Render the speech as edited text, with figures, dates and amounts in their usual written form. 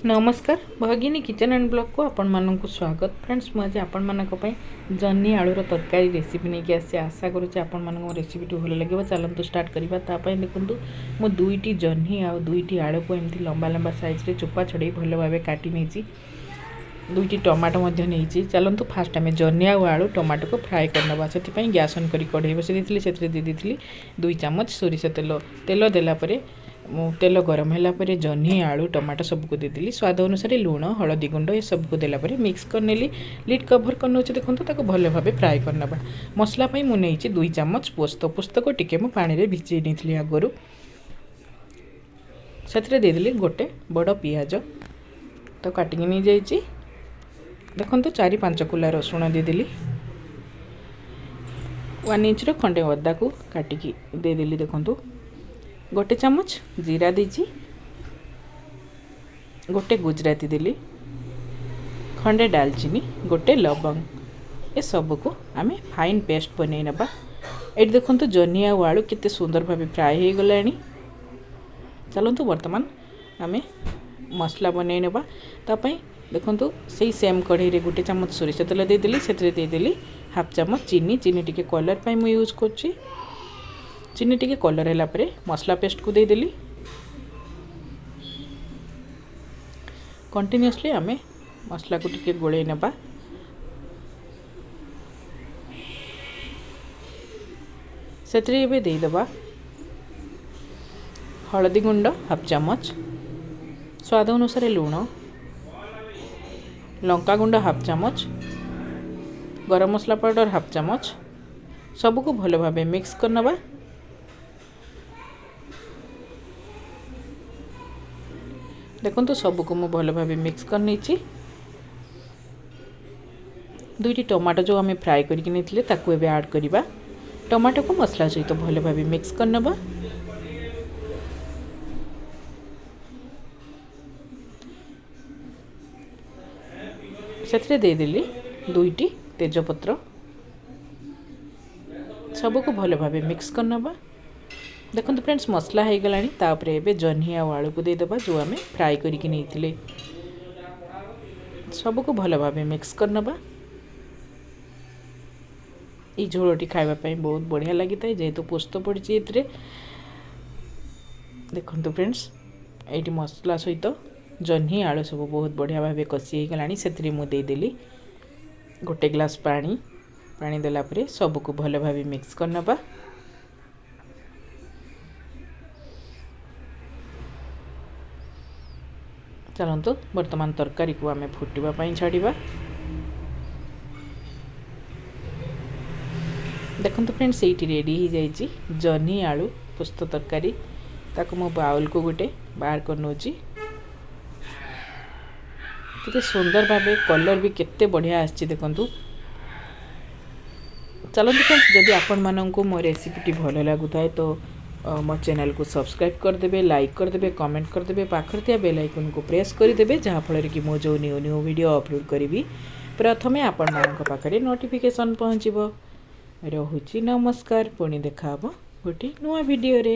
नमस्कार भगिनी kitchen and blog को आपण मानक स्वागत। फ्रेंड्स मुझे आपण मानक जन्ही आलूर तरकारी रेसिपी नहीं कि आसी आशा करुँचे आपण मानक रेसिपीटी भल लगे। चलतु स्टार्ट करवा। देखु मु दुईटी जन्ही आ दुईटी आलू को एमती लंबा लंबा साइज रे चोपा छड़े भल भाव काटी नहीं। दुईटी टमाटो नहीं। चलतु फास्ट आम जन्ही आलू टमाटो को फ्राए करनवा। से गैस ऑन करी कढ़ई बसई से दे 2 चामच सोरिष तेल तेल देलापर तेल गरम है जन्ही आलू टमाटो सबको देदेली। स्वाद अनुसार लुण हलदी गुंड ये सबको देलापर मिक्स करनेली। लिड कभर कर देखो ताको भल भाव फ्राए करनवा। मसला मुझे 2 चामच पोस्त पोस्त को टिके मु पानी रे भिजई नहीं आगुरी से देदेली। गोटे बड़ पियाज तो काटिक नहीं जाइए। देखो 4-5 कुला रसुण देदेली। 1 इंच खंडे अदा को काटिकी देदेली। देखो गोटे चामच जीरा दीची, गोटे गुजराती देली, खंडे दालचीनी, गोटे लवंग ये सब को आम फाइन पेस्ट बन नवा। ये देखो जन्ही आलू केते सुंदर भाव फ्राए हो गला। चलतु बर्तमान आम मसला बन नवा। देखो से सेम कढ़ई रे गोटे चामच सोरिष तेल देदेली। से देदेली 1/2 चामच चीनी। चीनी टिके कलर पाई मु यूज करछि। चीनी टिके कलर है परे मसला पेस्ट को देदेली। कंटिन्यूअसली आम मसला को टिके गोले नबा। सेतरे एबे देदबा हलदी गुंड 1/2 चामच, स्वाद अनुसार लुण, लंका गुंड 1/2 चामच, गरम मसला पाउडर 1/2 चामच सबको भल भाव मिक्स करनबा। देखो तो सबको मु भल भाव मिक्स कर नहीं। दुईटी टमाटो जो आम फ्राए करके नहीं ताकू एबे ऐड करवा। टमाटो को मसला सहित तो भल भाव मिक्स करनबा। से देदेली 2टी तेजपत्र सबको भल भाव मिक्स करनबा। देखो फ्रेंड्स मसला हो गलानी। तापर एबे जन्ही आलू को देदबा जो आम फ्राए करके नहीं सबको भल भाव मिक्स करनबा। ये झोलटी खावाई बहुत बढ़िया लगी था जेहेतु पोस्त पड़ी। देखो फ्रेंड्स ये मसला सहित जन्ही आलू सब बहुत बढ़िया भाव कषि हो गलानी। से मुदेली गोटे ग्लास पानी। पानी देलापर सबको भल भाव मिक्स करनबा। चलतु वर्तमान तरकारी को आम फुटवाई छाड़ा। देखो फ्रेंड्स ये रेडी हो जाइए जन्ही आलू पोस्त तरकारी। ताको मो बाउल को गोटे बाहर कर नौची। केते सुंदर भाव कलर भी केते बढ़िया आछि। देखंतु चलतु फ्रेंड्स जदि आपण माननकु मो रेसिपीटी भल लागुथाय तो मो चैनल को सब्सक्राइब करदेवे, लाइक करदेवे, कमेंट करदेवे, पाखर थिया बेल आइकन को प्रेस करदेवे जहाँफल कि मो जो न्यू न्यू वीडियो अपलोड करी प्रथमे आपण मानक पाखरे नोटिफिकेशन पहुँचब। रहुछि नमस्कार। पुणी देखा गोटे नुआ वीडियो रे।